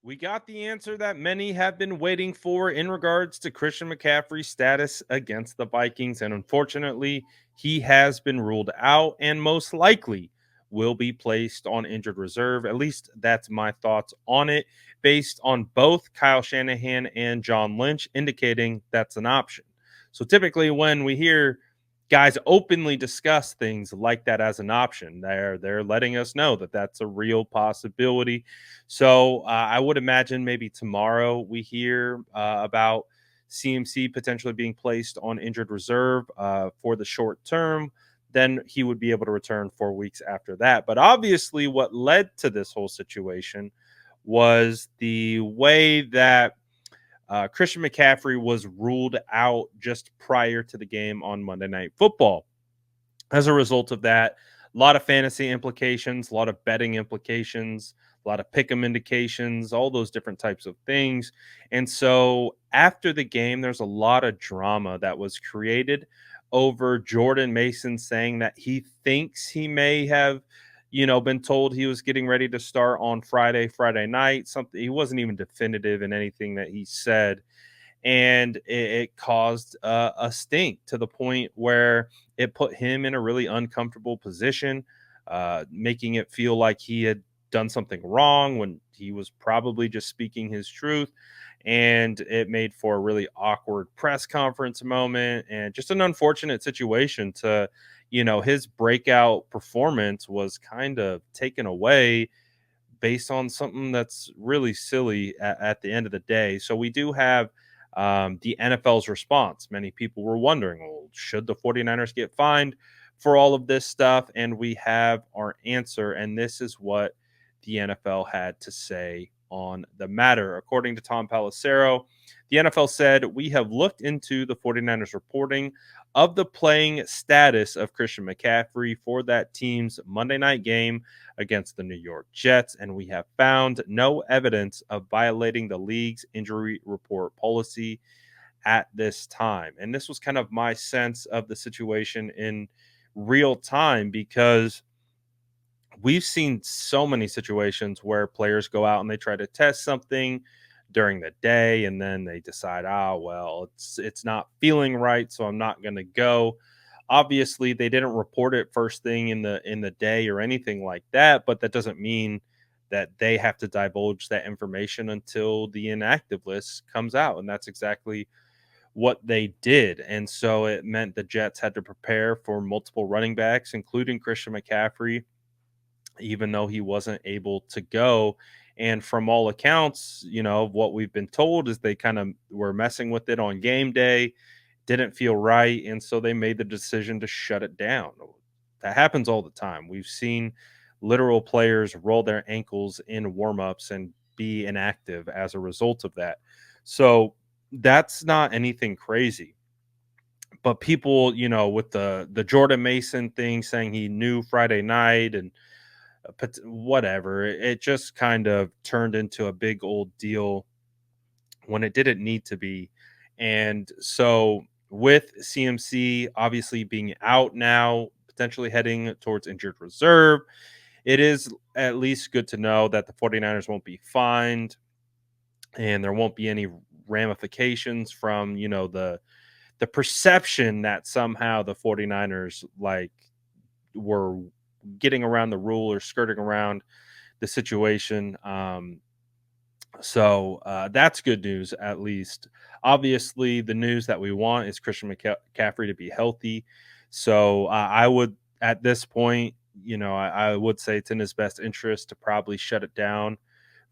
We got the answer that many have been waiting for in regards to Christian McCaffrey's status against the Vikings. And unfortunately, he has been ruled out and most likely will be placed on injured reserve. At least that's my thoughts on it, based on both Kyle Shanahan and John Lynch indicating that's an option. So typically, when we hear guys openly discuss things like that as an option, they're letting us know that that's a real possibility. So I would imagine maybe tomorrow we hear about CMC potentially being placed on injured reserve for the short term. Then he would be able to return 4 weeks after that. But obviously, what led to this whole situation was the way that Christian McCaffrey was ruled out just prior to the game on Monday Night Football. As a result of that, a lot of fantasy implications, a lot of betting implications, a lot of pick 'em indications, all those different types of things. And so after the game, there's a lot of drama that was created over Jordan Mason saying that he thinks he may have, been told he was getting ready to start on Friday night. Something he wasn't even definitive in anything that he said, and it caused a stink to the point where it put him in a really uncomfortable position, making it feel like he had done something wrong when he was probably just speaking his truth. And it made for a really awkward press conference moment and just an unfortunate situation to, his breakout performance was kind of taken away based on something that's really silly at the end of the day. So we do have the NFL's response. Many people were wondering, well, should the 49ers get fined for all of this stuff? And we have our answer. And this is what the NFL had to say on the matter. According to Tom Pelissero, the NFL said, we have looked into the 49ers reporting of the playing status of Christian McCaffrey for that team's Monday night game against the New York Jets, and we have found no evidence of violating the league's injury report policy at this time. And this was kind of my sense of the situation in real time, because we've seen so many situations where players go out and they try to test something during the day and then they decide, well, it's not feeling right, so I'm not going to go. Obviously, they didn't report it first thing in the day or anything like that, but that doesn't mean that they have to divulge that information until the inactive list comes out, and that's exactly what they did. And so it meant the Jets had to prepare for multiple running backs, including Christian McCaffrey, even though he wasn't able to go. And from all accounts, what we've been told is they kind of were messing with it on game day, didn't feel right. And so they made the decision to shut it down. That happens all the time. We've seen literal players roll their ankles in warmups and be inactive as a result of that. So that's not anything crazy. But people, with the Jordan Mason thing, saying he knew Friday night and whatever. It just kind of turned into a big old deal when it didn't need to be. And so, with CMC obviously being out now, potentially heading towards injured reserve, it is at least good to know that the 49ers won't be fined and there won't be any ramifications from, the perception that somehow the 49ers were getting around the rule or skirting around the situation. So that's good news, at least. Obviously, the news that we want is Christian McCaffrey to be healthy. So I would, at this point, I would say it's in his best interest to probably shut it down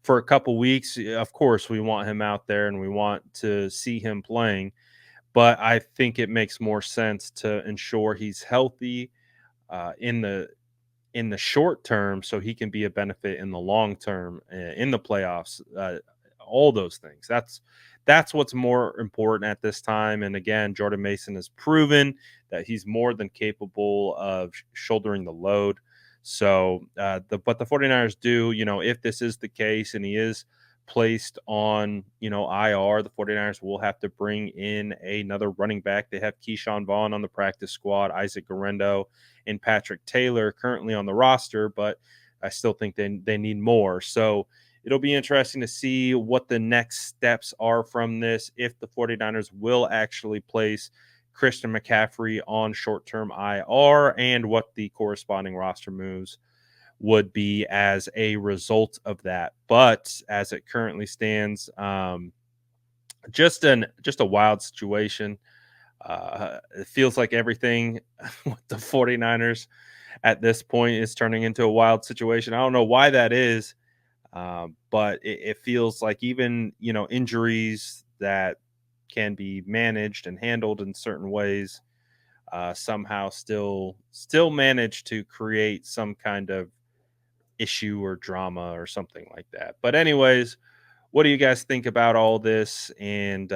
for a couple weeks. Of course, we want him out there and we want to see him playing, but I think it makes more sense to ensure he's healthy in the short term so he can be a benefit in the long term, in the playoffs, all those things. That's what's more important at this time. And again, Jordan Mason has proven that he's more than capable of shouldering the load. So but the 49ers do, if this is the case and he is placed on, IR, the 49ers will have to bring in another running back. They have Keyshawn Vaughn on the practice squad, Isaac Garendo and Patrick Taylor currently on the roster, but I still think they need more. So it'll be interesting to see what the next steps are from this, if the 49ers will actually place Christian McCaffrey on short term IR, and what the corresponding roster moves would be as a result of that. But as it currently stands, just a wild situation. It feels like everything with the 49ers at this point is turning into a wild situation. I don't know why that is, but it feels like even injuries that can be managed and handled in certain ways somehow still manage to create some kind of issue or drama or something like that. But anyways, what do you guys think about all this? And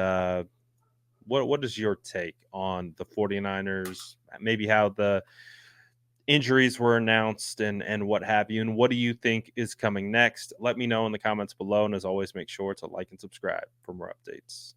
what is your take on the 49ers? Maybe how the injuries were announced and what have you, and what do you think is coming next? Let me know in the comments below, and as always, make sure to like and subscribe for more updates.